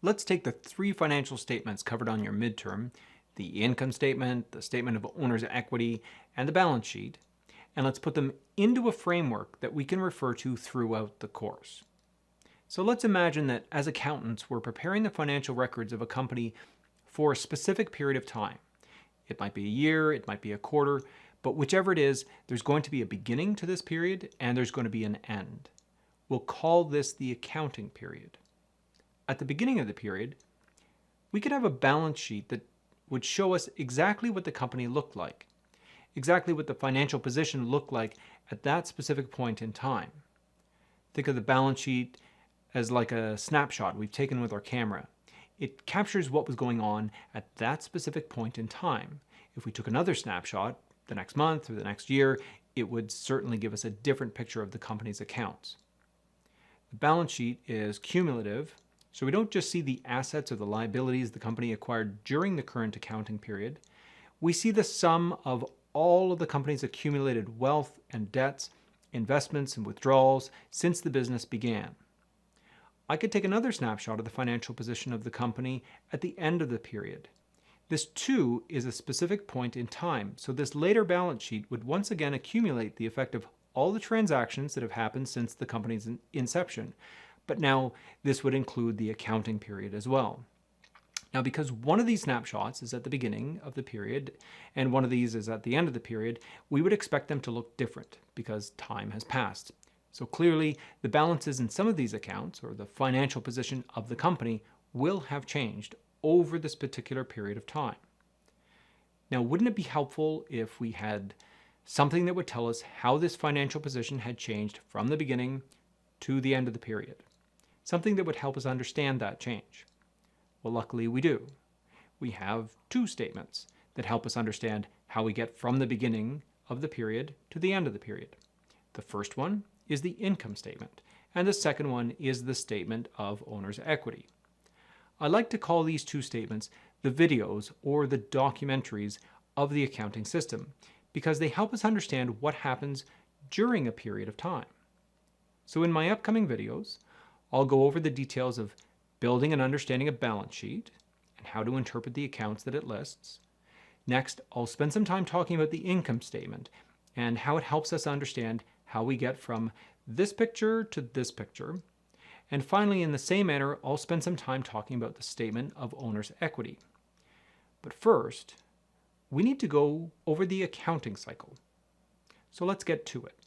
Let's take the three financial statements covered on your midterm, the income statement, the statement of owner's equity, and the balance sheet, and let's put them into a framework that we can refer to throughout the course. So let's imagine that as accountants, we're preparing the financial records of a company for a specific period of time. It might be a year, it might be a quarter, but whichever it is, there's going to be a beginning to this period and there's going to be an end. We'll call this the accounting period. At the beginning of the period, we could have a balance sheet that would show us exactly what the company looked like, exactly what the financial position looked like at that specific point in time. Think of the balance sheet as like a snapshot we've taken with our camera. It captures what was going on at that specific point in time. If we took another snapshot the next month or the next year, it would certainly give us a different picture of the company's accounts. The balance sheet is cumulative, so we don't just see the assets or the liabilities the company acquired during the current accounting period. We see the sum of all of the company's accumulated wealth and debts, investments and withdrawals since the business began. I could take another snapshot of the financial position of the company at the end of the period. This too is a specific point in time, so this later balance sheet would once again accumulate the effect of all the transactions that have happened since the company's inception. But now this would include the accounting period as well. Now, because one of these snapshots is at the beginning of the period and one of these is at the end of the period, we would expect them to look different because time has passed. So clearly, the balances in some of these accounts, or the financial position of the company, will have changed over this particular period of time. Now, wouldn't it be helpful if we had something that would tell us how this financial position had changed from the beginning to the end of the period? Something that would help us understand that change. Well, luckily we do. We have two statements that help us understand how we get from the beginning of the period to the end of the period. The first one is the income statement, and the second one is the statement of owner's equity. I like to call these two statements the videos or the documentaries of the accounting system because they help us understand what happens during a period of time. So in my upcoming videos, I'll go over the details of building and understanding a balance sheet and how to interpret the accounts that it lists. Next, I'll spend some time talking about the income statement and how it helps us understand how we get from this picture to this picture. And finally, in the same manner, I'll spend some time talking about the statement of owner's equity. But first, we need to go over the accounting cycle. So let's get to it.